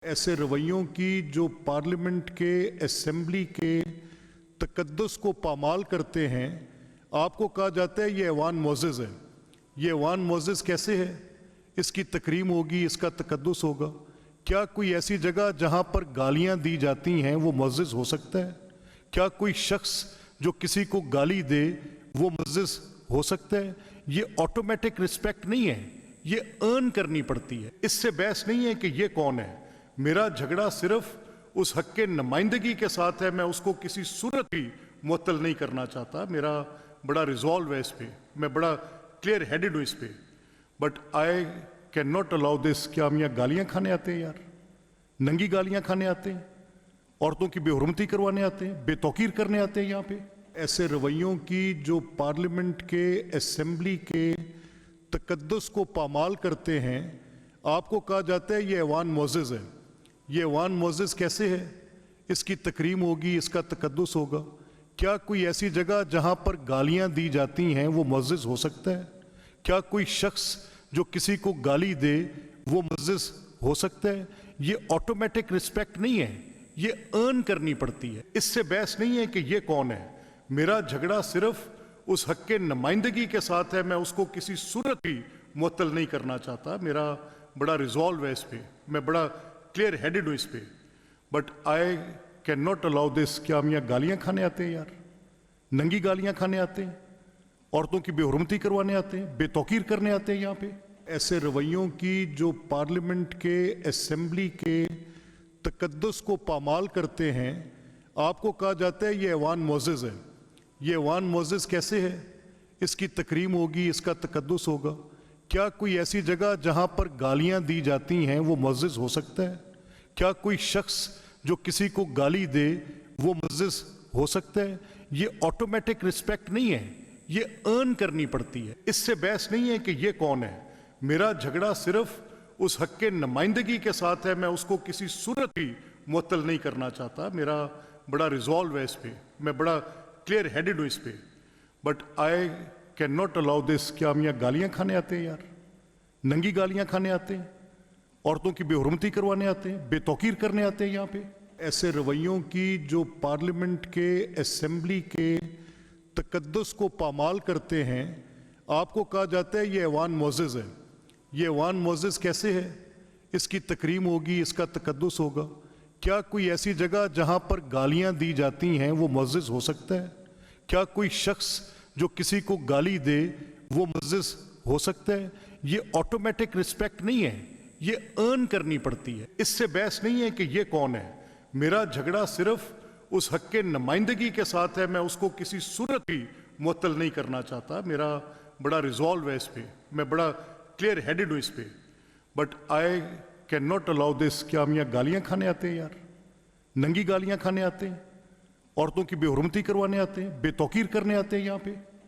ऐसे रवैयों की जो पार्लियामेंट के असेंबली के तकद्दुस को पामाल करते हैं। आपको कहा जाता है ये ऐवान मोअज़्ज़ज़ है। ये ऐवान मोअज़्ज़ज़ कैसे है? इसकी तकरीम होगी, इसका तकद्दुस होगा। क्या कोई ऐसी जगह जहां पर गालियां दी जाती हैं वो मुअज़्ज़ज़ हो सकता है? क्या कोई शख्स जो किसी को गाली दे वो मुअज़्ज़ज़ हो सकता है? ये ऑटोमेटिक रिस्पेक्ट नहीं है, ये अर्न करनी पड़ती है। इससे बहस नहीं है कि ये कौन है। मेरा झगड़ा सिर्फ उस हक के नुमाइंदगी के साथ है। मैं उसको किसी सूरत भी मुअत्तल नहीं करना चाहता। मेरा बड़ा रिजॉल्व है इस पे, मैं बड़ा क्लियर हेडेड हूँ इस पे। But I can not allow this. क्या हम यहाँ गालियाँ खाने आते हैं यार? नंगी गालियाँ खाने आते हैं, औरतों की बेहुरमती करवाने आते हैं, बेतौकीर करने आते हैं यहाँ पे। ऐसे रवैयों की जो पार्लियामेंट के असेंबली के तकद्दुस को पामाल करते हैं। आपको कहा जाता है ये ऐवान मोअज़्ज़ज़ है। ये ऐवान मोअज़्ज़ज़ कैसे है? इसकी तकरीम होगी, इसका तकद्दुस होगा। क्या कोई ऐसी जगह जहां पर गालियां दी जाती हैं वो मुअज़्ज़ज़ हो सकता है? क्या कोई शख्स जो किसी को गाली दे वो मुअज़्ज़ज़ हो सकता है? ये ऑटोमेटिक रिस्पेक्ट नहीं है, ये अर्न करनी पड़ती है। इससे बहस नहीं है कि ये कौन है। मेरा झगड़ा सिर्फ उस हक के नुमाइंदगी के साथ है। मैं उसको किसी सूरत भी मुअत्तल नहीं करना चाहता। मेरा बड़ा रिजॉल्व है इस पे, मैं बड़ा क्लियर हेडेड हूँ इस पे। But I can not allow this. क्या हम यहाँ गालियाँ खाने आते हैं यार? नंगी गालियाँ खाने आते हैं, औरतों की बेहुरमती करवाने आते हैं, बेतौकीर करने आते हैं यहाँ पे। ऐसे रवैयों की जो पार्लियामेंट के असेंबली के तकद्दुस को पामाल करते हैं। आपको कहा जाता है ये ऐवान मोअज़्ज़ज़ है। ये ऐवान मोअज़्ज़ज़ कैसे है? इसकी तकरीम होगी, इसका तकद्दुस होगा। क्या कोई ऐसी जगह जहां पर गालियां दी जाती हैं वो मुअज़्ज़ज़ हो सकता है? क्या कोई शख्स जो किसी को गाली दे वो मुअज़्ज़ज़ हो सकता है? ये ऑटोमेटिक रिस्पेक्ट नहीं है, ये अर्न करनी पड़ती है। इससे बहस नहीं है कि ये कौन है। मेरा झगड़ा सिर्फ उस हक के नुमाइंदगी के साथ है। मैं उसको किसी सूरत भी मुअत्तल नहीं करना चाहता। मेरा बड़ा रिजॉल्व है इस पे, मैं बड़ा क्लियर हेडेड हूँ इस पे। But I can not allow this. क्या हम यहाँ गालियाँ खाने आते हैं यार? नंगी गालियाँ खाने आते हैं, औरतों की बेहुरमती करवाने आते हैं, बेतौकीर करने आते हैं यहाँ पे। ऐसे रवैयों की जो पार्लियामेंट के असेंबली के तकद्दुस को पामाल करते हैं। आपको कहा जाता है ये ऐवान मोअज़्ज़ज़ है। ये ऐवान मोअज़्ज़ज़ कैसे है? इसकी तकरीम होगी, इसका तकद्दुस होगा। क्या कोई ऐसी जगह जहां पर गालियां दी जाती हैं वो मुअज़्ज़ज़ हो सकता है? क्या कोई शख्स जो किसी को गाली दे वो मुअज़्ज़ज़ हो सकता है? ये ऑटोमेटिक रिस्पेक्ट नहीं है, ये अर्न करनी पड़ती है। इससे बहस नहीं है कि ये कौन है। मेरा झगड़ा सिर्फ उस हक के नुमाइंदगी के साथ है। मैं उसको किसी सूरत भी मुअत्तल नहीं करना चाहता। मेरा बड़ा रिजॉल्व है इस पे, मैं बड़ा क्लियर हेडेड हूँ इस पे। But I can not allow this. क्या हम यहाँ गालियाँ खाने आते हैं यार? नंगी गालियाँ खाने आते हैं, औरतों की बेहुरमती करवाने आते हैं, बेतौकीर करने आते हैं यहाँ पे।